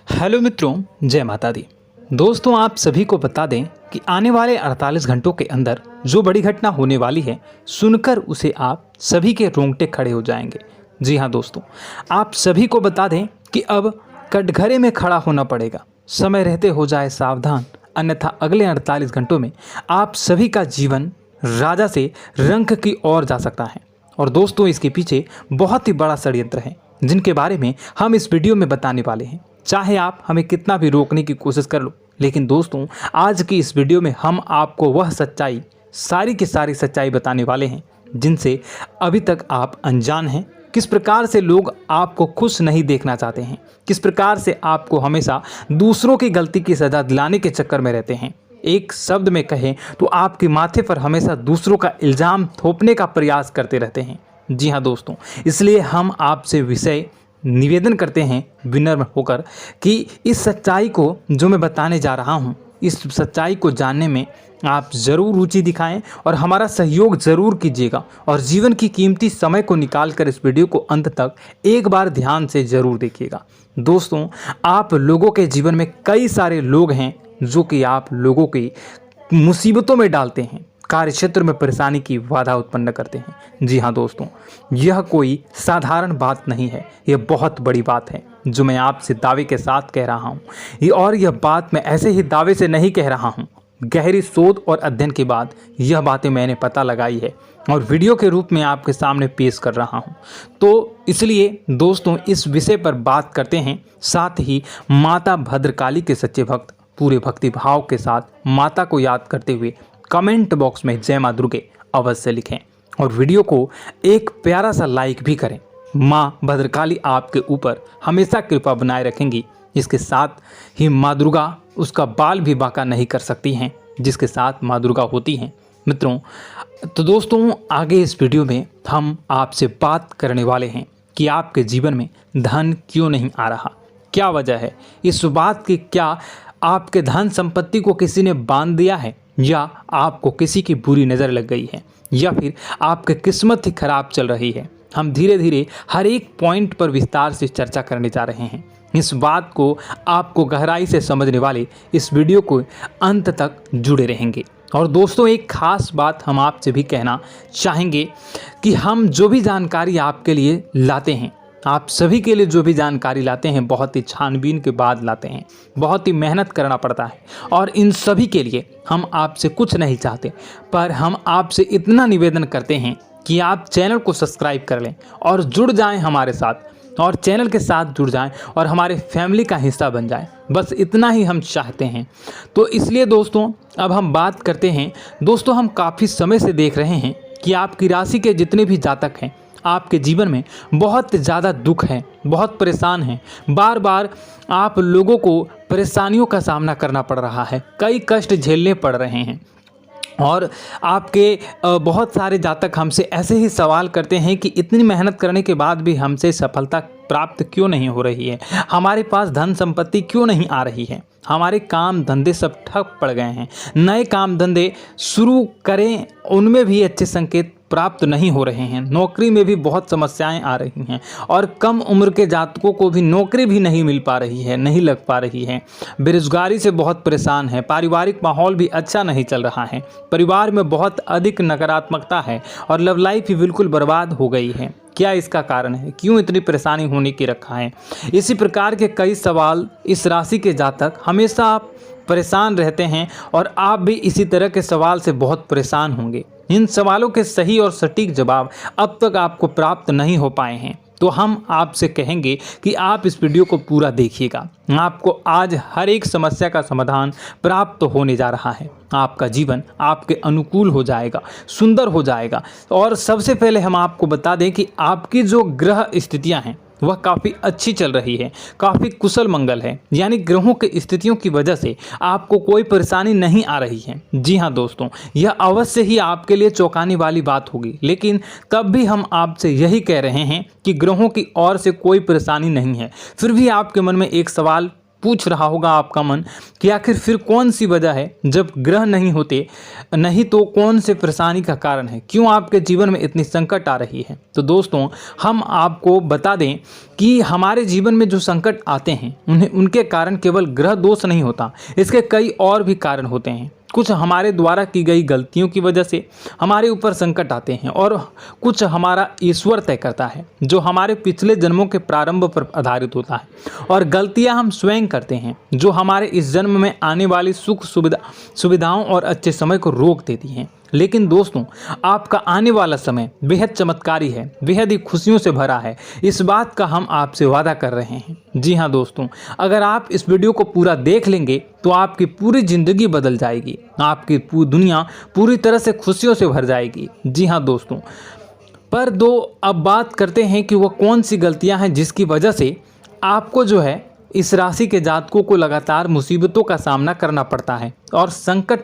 Hello मित्रों, जय माता दी। दोस्तों, आप सभी को बता दें कि आने वाले 48 घंटों के अंदर जो बड़ी घटना होने वाली है, सुनकर उसे आप सभी के रोंगटे खड़े हो जाएंगे। जी हाँ दोस्तों, आप सभी को बता दें कि अब कटघरे में खड़ा होना पड़ेगा। समय रहते हो जाए सावधान, अन्यथा अगले 48 घंटों में आप सभी का जीवन राजा से रंक की ओर जा सकता है। और दोस्तों, इसके पीछे बहुत ही बड़ा षड्यंत्र है जिनके बारे में हम इस वीडियो में बताने वाले हैं। चाहे आप हमें कितना भी रोकने की कोशिश कर लो, लेकिन दोस्तों, आज की इस वीडियो में हम आपको वह सच्चाई, सारी की सारी सच्चाई बताने वाले हैं जिनसे अभी तक आप अनजान हैं। किस प्रकार से लोग आपको खुश नहीं देखना चाहते हैं, किस प्रकार से आपको हमेशा दूसरों की गलती की सज़ा दिलाने के चक्कर में रहते हैं। एक शब्द में कहें तो आपके माथे पर हमेशा दूसरों का इल्ज़ाम थोपने का प्रयास करते रहते हैं। जी हाँ दोस्तों, इसलिए हम आपसे विषय निवेदन करते हैं विनम्र होकर कि इस सच्चाई को जो मैं बताने जा रहा हूँ, इस सच्चाई को जानने में आप ज़रूर रुचि दिखाएं और हमारा सहयोग ज़रूर कीजिएगा। और जीवन की कीमती समय को निकाल कर इस वीडियो को अंत तक एक बार ध्यान से ज़रूर देखिएगा। दोस्तों, आप लोगों के जीवन में कई सारे लोग हैं जो कि आप लोगों की मुसीबतों में डालते हैं, कार्य क्षेत्र में परेशानी की बाधा उत्पन्न करते हैं। जी हाँ दोस्तों, यह कोई साधारण बात नहीं है, यह बहुत बड़ी बात है जो मैं आपसे दावे के साथ कह रहा हूँ। और यह बात मैं ऐसे ही दावे से नहीं कह रहा हूँ, गहरी शोध और अध्ययन के बाद यह बातें मैंने पता लगाई है और वीडियो के रूप में आपके सामने पेश कर रहा हूँ। तो इसलिए दोस्तों, इस विषय पर बात करते हैं। साथ ही माता भद्रकाली के सच्चे भक्त पूरे भक्ति भाव के साथ माता को याद करते हुए कमेंट बॉक्स में जय मां दुर्गे अवश्य लिखें और वीडियो को एक प्यारा सा लाइक भी करें। मां भद्रकाली आपके ऊपर हमेशा कृपा बनाए रखेंगी। इसके साथ ही मां दुर्गा उसका बाल भी बांका नहीं कर सकती हैं जिसके साथ मां दुर्गा होती हैं। मित्रों, तो दोस्तों, आगे इस वीडियो में हम आपसे बात करने वाले हैं कि आपके जीवन में धन क्यों नहीं आ रहा, क्या वजह है इस बात की। क्या आपके धन संपत्ति को किसी ने बांध दिया है, या आपको किसी की बुरी नज़र लग गई है, या फिर आपकी किस्मत ही खराब चल रही है। हम धीरे धीरे हर एक पॉइंट पर विस्तार से चर्चा करने जा रहे हैं। इस बात को आपको गहराई से समझने वाले इस वीडियो को अंत तक जुड़े रहेंगे। और दोस्तों, एक खास बात हम आपसे भी कहना चाहेंगे कि हम जो भी जानकारी आपके लिए लाते हैं, आप सभी के लिए जो भी जानकारी लाते हैं, बहुत ही छानबीन के बाद लाते हैं, बहुत ही मेहनत करना पड़ता है। और इन सभी के लिए हम आपसे कुछ नहीं चाहते, पर हम आपसे इतना निवेदन करते हैं कि आप चैनल को सब्सक्राइब कर लें और जुड़ जाएं हमारे साथ, और चैनल के साथ जुड़ जाएं और हमारे फैमिली का हिस्सा बन जाएं। बस इतना ही हम चाहते हैं। तो इसलिए दोस्तों, अब हम बात करते हैं। दोस्तों, हम काफ़ी समय से देख रहे हैं कि आपकी राशि के जितने भी जातक हैं, आपके जीवन में बहुत ज़्यादा दुख है, बहुत परेशान हैं। बार बार आप लोगों को परेशानियों का सामना करना पड़ रहा है, कई कष्ट झेलने पड़ रहे हैं। और आपके बहुत सारे जातक हमसे ऐसे ही सवाल करते हैं कि इतनी मेहनत करने के बाद भी हमसे सफलता प्राप्त क्यों नहीं हो रही है, हमारे पास धन संपत्ति क्यों नहीं आ रही है, हमारे काम धंधे सब ठप पड़ गए हैं, नए काम धंधे शुरू करें उनमें भी अच्छे संकेत प्राप्त नहीं हो रहे हैं, नौकरी में भी बहुत समस्याएं आ रही हैं, और कम उम्र के जातकों को भी नौकरी भी नहीं मिल पा रही है, नहीं लग पा रही है, बेरोजगारी से बहुत परेशान है, पारिवारिक माहौल भी अच्छा नहीं चल रहा है, परिवार में बहुत अधिक नकारात्मकता है और लव लाइफ भी बिल्कुल बर्बाद हो गई है। क्या इसका कारण है, क्यों इतनी परेशानी होने की रखा है? इसी प्रकार के कई सवाल इस राशि के जातक हमेशा आप परेशान रहते हैं और आप भी इसी तरह के सवाल से बहुत परेशान होंगे। इन सवालों के सही और सटीक जवाब अब तक आपको प्राप्त नहीं हो पाए हैं, तो हम आपसे कहेंगे कि आप इस वीडियो को पूरा देखिएगा। आपको आज हर एक समस्या का समाधान प्राप्त होने जा रहा है। आपका जीवन आपके अनुकूल हो जाएगा, सुंदर हो जाएगा। और सबसे पहले हम आपको बता दें कि आपकी जो ग्रह स्थितियां हैं वह काफ़ी अच्छी चल रही है, काफ़ी कुशल मंगल है, यानी ग्रहों की स्थितियों की वजह से आपको कोई परेशानी नहीं आ रही है। जी हाँ दोस्तों, यह अवश्य ही आपके लिए चौंकाने वाली बात होगी, लेकिन तब भी हम आपसे यही कह रहे हैं कि ग्रहों की ओर से कोई परेशानी नहीं है। फिर भी आपके मन में एक सवाल पूछ रहा होगा आपका मन कि आखिर फिर कौन सी वजह है, जब ग्रह नहीं होते नहीं तो कौन से परेशानी का कारण है, क्यों आपके जीवन में इतनी संकट आ रही है। तो दोस्तों हम आपको बता दें कि हमारे जीवन में जो संकट आते हैं उनके कारण केवल ग्रह दोष नहीं होता, इसके कई और भी कारण होते हैं। कुछ हमारे द्वारा की गई गलतियों की वजह से हमारे ऊपर संकट आते हैं और कुछ हमारा ईश्वर तय करता है, जो हमारे पिछले जन्मों के प्रारंभ पर आधारित होता है। और गलतियां हम स्वयं करते हैं, जो हमारे इस जन्म में आने वाली सुख सुविधाओं और अच्छे समय को रोक देती हैं। लेकिन दोस्तों आपका आने वाला समय बेहद चमत्कारी है, बेहद ही खुशियों से भरा है, इस बात का हम आपसे वादा कर रहे हैं। जी हाँ दोस्तों, अगर आप इस वीडियो को पूरा देख लेंगे तो आपकी पूरी ज़िंदगी बदल जाएगी, आपकी पूरी दुनिया पूरी तरह से खुशियों से भर जाएगी। जी हाँ दोस्तों, पर अब बात करते हैं कि वो कौन सी गलतियां हैं जिसकी वजह से आपको जो है इस राशि के जातकों को लगातार मुसीबतों का सामना करना पड़ता है और संकट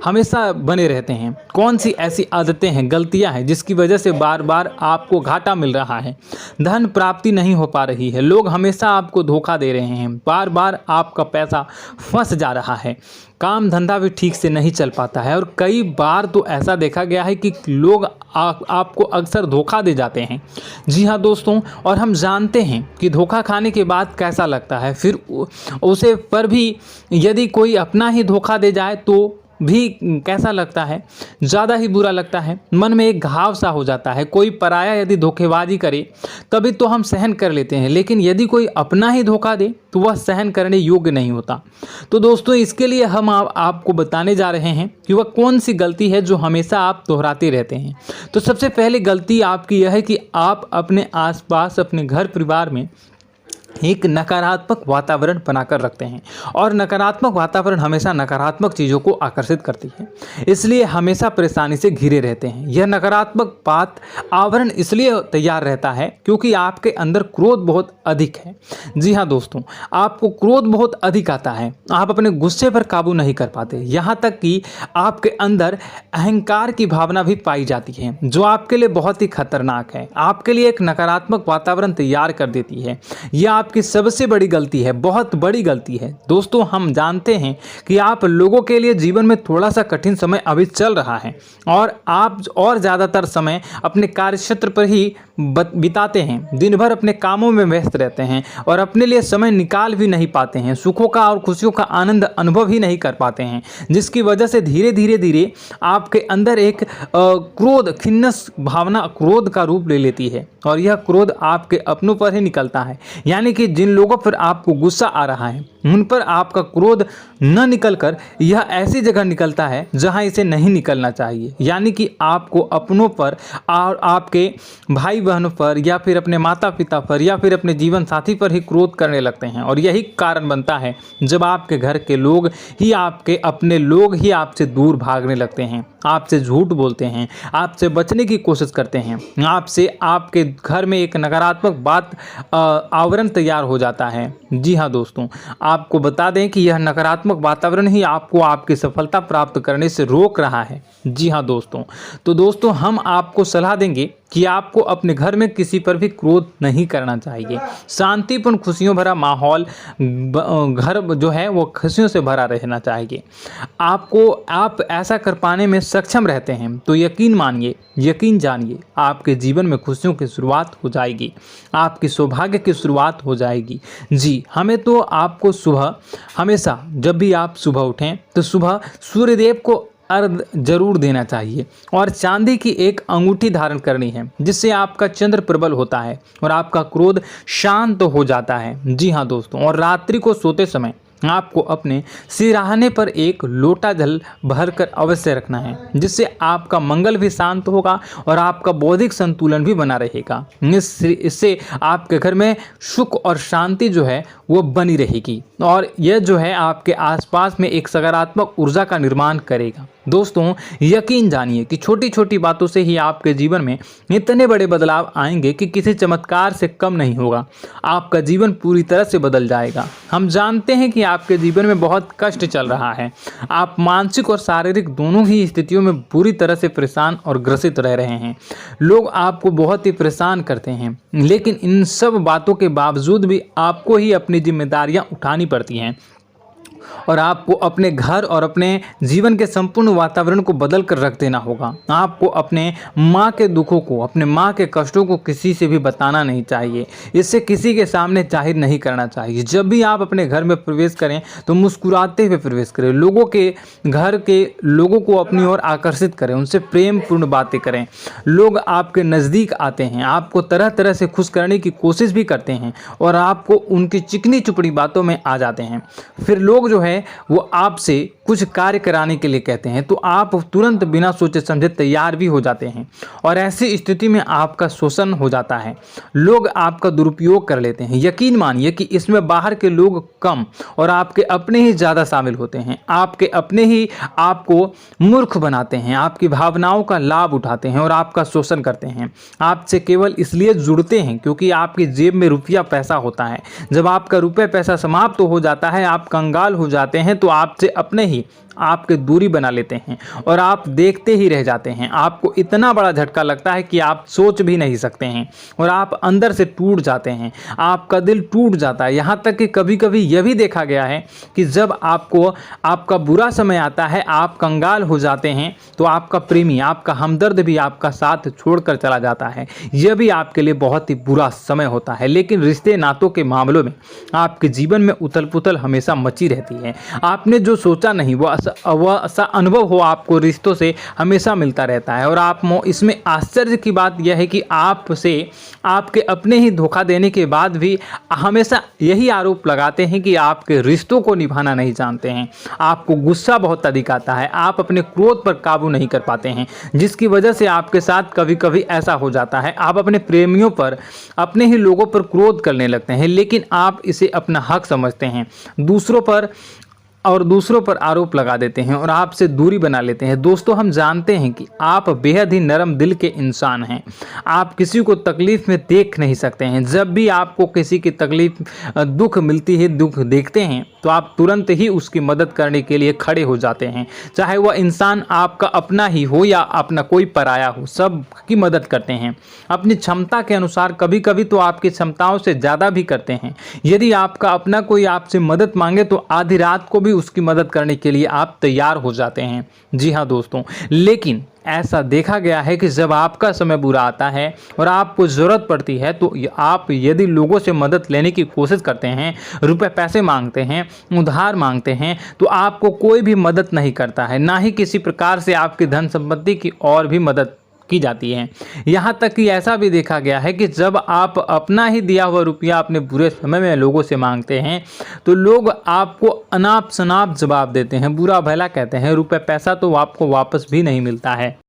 हमेशा बने रहते हैं। कौन सी ऐसी आदतें हैं, गलतियां हैं जिसकी वजह से बार बार आपको घाटा मिल रहा है, धन प्राप्ति नहीं हो पा रही है, लोग हमेशा आपको धोखा दे रहे हैं, बार बार आपका पैसा फंस जा रहा है, काम धंधा भी ठीक से नहीं चल पाता है और कई बार तो ऐसा देखा गया है कि लोग आपको अक्सर धोखा दे जाते हैं। जी हाँ दोस्तों, और हम जानते हैं कि धोखा खाने के बाद कैसा लगता है, फिर उसे पर भी यदि कोई अपना ही धोखा दे जाए तो भी कैसा लगता है, ज़्यादा ही बुरा लगता है, मन में एक घाव सा हो जाता है। कोई पराया यदि धोखेबाजी करे तभी तो हम सहन कर लेते हैं, लेकिन यदि कोई अपना ही धोखा दे तो वह सहन करने योग्य नहीं होता। तो दोस्तों इसके लिए हम आपको बताने जा रहे हैं कि वह कौन सी गलती है जो हमेशा आप दोहराते रहते हैं। तो सबसे पहली गलती आपकी यह है कि आप अपने आसपास, अपने घर परिवार में एक नकारात्मक वातावरण बनाकर रखते हैं और नकारात्मक वातावरण हमेशा नकारात्मक चीज़ों को आकर्षित करती है, इसलिए हमेशा परेशानी से घिरे रहते हैं। यह नकारात्मक आवरण इसलिए तैयार रहता है क्योंकि आपके अंदर क्रोध बहुत अधिक है। जी हाँ दोस्तों, आपको क्रोध बहुत अधिक आता है, आप अपने गुस्से पर काबू नहीं कर पाते, यहाँ तक कि आपके अंदर अहंकार की भावना भी पाई जाती है, जो आपके लिए बहुत ही खतरनाक है, आपके लिए एक नकारात्मक वातावरण तैयार कर देती है। यह आपकी सबसे बड़ी गलती है, बहुत बड़ी गलती है। दोस्तों हम जानते हैं कि आप लोगों के लिए जीवन में थोड़ा सा कठिन समय अभी चल रहा है और आप और ज़्यादातर समय अपने कार्यक्षेत्र पर ही बिताते हैं, दिन भर अपने कामों में व्यस्त रहते हैं और अपने लिए समय निकाल भी नहीं पाते हैं, सुखों का और खुशियों का आनंद अनुभव ही नहीं कर पाते हैं, जिसकी वजह से धीरे धीरे आपके अंदर एक क्रोध, खिन्नस भावना क्रोध का रूप ले लेती है और यह क्रोध आपके अपनों पर ही निकलता है। यानी कि जिन लोगों पर आपको गुस्सा आ रहा है उन पर आपका क्रोध न निकलकर यह ऐसी जगह निकलता है जहां इसे नहीं निकलना चाहिए। यानी कि आपको अपनों पर और आपके भाई बहनों पर या फिर अपने माता पिता पर या फिर अपने जीवन साथी पर ही क्रोध करने लगते हैं और यही कारण बनता है जब आपके घर के लोग ही, आपके अपने लोग ही आपसे दूर भागने लगते हैं, आपसे झूठ बोलते हैं, आपसे बचने की कोशिश करते हैं, आपसे आपके घर में एक नकारात्मक आवरण तैयार हो जाता है। जी हाँ दोस्तों, आपको बता दें कि यह नकारात्मक वातावरण ही आपको आपकी सफलता प्राप्त करने से रोक रहा है। जी हाँ दोस्तों, तो दोस्तों हम आपको सलाह देंगे कि आपको अपने घर में किसी पर भी क्रोध नहीं करना चाहिए। शांतिपूर्ण खुशियों भरा माहौल, घर जो है वो खुशियों से भरा रहना चाहिए। आप ऐसा कर पाने में सक्षम रहते हैं तो यकीन मानिए, यकीन जानिए, आपके जीवन में खुशियों की शुरुआत हो जाएगी, आपकी सौभाग्य की शुरुआत हो जाएगी। जी, हमें तो आपको सुबह, हमेशा जब भी आप सुबह उठें तो सुबह सूर्यदेव को अर्घ जरूर देना चाहिए और चांदी की एक अंगूठी धारण करनी है, जिससे आपका चंद्र प्रबल होता है और आपका क्रोध शांत हो जाता है। जी हाँ दोस्तों, और रात्रि को सोते समय आपको अपने सिरहाने पर एक लोटा जल भरकर अवश्य रखना है, जिससे आपका मंगल भी शांत होगा और आपका बौद्धिक संतुलन भी बना रहेगा। इससे आपके घर में सुख और शांति जो है वो बनी रहेगी और यह जो है आपके आसपास में एक सकारात्मक ऊर्जा का निर्माण करेगा। दोस्तों यकीन जानिए कि छोटी छोटी बातों से ही आपके जीवन में इतने बड़े बदलाव आएंगे कि किसी चमत्कार से कम नहीं होगा। आपका जीवन पूरी तरह से बदल जाएगा। हम जानते हैं कि आपके जीवन में बहुत कष्ट चल रहा है। आप मानसिक और शारीरिक दोनों ही स्थितियों में पूरी तरह से परेशान और ग्रसित रह रहे हैं। लोग आपको बहुत ही परेशान करते हैं, लेकिन इन सब बातों के बावजूद भी आपको ही अपनी जिम्मेदारियां उठानी पड़ती हैं और आपको अपने घर और अपने जीवन के संपूर्ण वातावरण को बदल कर रख देना होगा। आपको अपने माँ के दुखों को, अपने माँ के कष्टों को किसी से भी बताना नहीं चाहिए। इससे किसी के सामने जाहिर नहीं करना चाहिए। जब भी आप अपने घर में प्रवेश करें तो मुस्कुराते हुए प्रवेश करें। लोगों के घर के लोगों को अपनी ओर आकर्षित करें, उनसे प्रेम पूर्ण बातें करें। लोग आपके नज़दीक आते हैं, आपको तरह तरह से खुश करने की कोशिश भी करते हैं और आपको उनकी चिकनी चुपड़ी बातों में आ जाते हैं। फिर लोग जो है वो आपसे कुछ कार्य कराने के लिए कहते हैं तो आप तुरंत बिना सोचे समझे तैयार भी हो जाते हैं और ऐसी स्थिति में आपका शोषण हो जाता है। लोग आपका दुरुपयोग कर लेते हैं। यकीन मानिए कि इसमें बाहर के लोग कम और आपके अपने ही ज़्यादा शामिल होते हैं। आपके अपने ही आपको मूर्ख बनाते हैं, आपकी भावनाओं का लाभ उठाते हैं और आपका शोषण करते हैं। आपसे केवल इसलिए जुड़ते हैं क्योंकि आपकी जेब में रुपया पैसा होता है। जब आपका रुपया पैसा समाप्त हो जाता है, आप कंगाल हो जाते हैं तो आपसे अपने ही आपके दूरी बना लेते हैं और आप देखते ही रह जाते हैं। आपको इतना बड़ा झटका लगता है कि आप सोच भी नहीं सकते हैं और आप अंदर से टूट जाते हैं। आपका दिल टूट जाता है। यहाँ तक कि कभी कभी यह भी देखा गया है कि जब आपको आपका बुरा समय आता है, आप कंगाल हो जाते हैं तो आपका प्रेमी, आपका हमदर्द भी आपका साथ छोड़कर चला जाता है। यह भी आपके लिए बहुत ही बुरा समय होता है। लेकिन रिश्ते नातों के मामलों में आपके जीवन में उथल पुथल हमेशा मची रहती है। आपने जो सोचा नहीं वह ऐसा अनुभव हो आपको रिश्तों से हमेशा मिलता रहता है। और आप इसमें आश्चर्य की बात यह है कि आपसे आपके अपने ही धोखा देने के बाद भी हमेशा यही आरोप लगाते हैं कि आपके रिश्तों को निभाना नहीं जानते हैं। आपको गुस्सा बहुत अधिक आता है, आप अपने क्रोध पर काबू नहीं कर पाते हैं, जिसकी वजह से आपके साथ कभी कभी ऐसा हो जाता है आप अपने प्रेमियों पर, अपने ही लोगों पर क्रोध करने लगते हैं, लेकिन आप इसे अपना हक समझते हैं। दूसरों पर आरोप लगा देते हैं और आपसे दूरी बना लेते हैं। दोस्तों हम जानते हैं कि आप बेहद ही नरम दिल के इंसान हैं। आप किसी को तकलीफ में देख नहीं सकते हैं। जब भी आपको किसी की तकलीफ, दुख मिलती है, दुख देखते हैं तो आप तुरंत ही उसकी मदद करने के लिए खड़े हो जाते हैं। चाहे वह इंसान आपका अपना ही हो या अपना कोई पराया हो, सब की मदद करते हैं अपनी क्षमता के अनुसार। कभी कभी तो आपकी क्षमताओं से ज़्यादा भी करते हैं। यदि आपका अपना कोई आपसे मदद मांगे तो आधी रात को भी उसकी मदद करने के लिए आप तैयार हो जाते हैं। जी हाँ दोस्तों, लेकिन ऐसा देखा गया है कि जब आपका समय बुरा आता है और आपको ज़रूरत पड़ती है तो आप यदि लोगों से मदद लेने की कोशिश करते हैं, रुपए पैसे मांगते हैं, उधार मांगते हैं, तो आपको कोई भी मदद नहीं करता है। ना ही किसी प्रकार से आपकी धन संपत्ति की और भी मदद की जाती है। यहाँ तक कि ऐसा भी देखा गया है कि जब आप अपना ही दिया हुआ रुपया अपने बुरे समय में लोगों से मांगते हैं तो लोग आपको अनाप शनाप जवाब देते हैं, बुरा भला कहते हैं। रुपये पैसा तो आपको वापस भी नहीं मिलता है।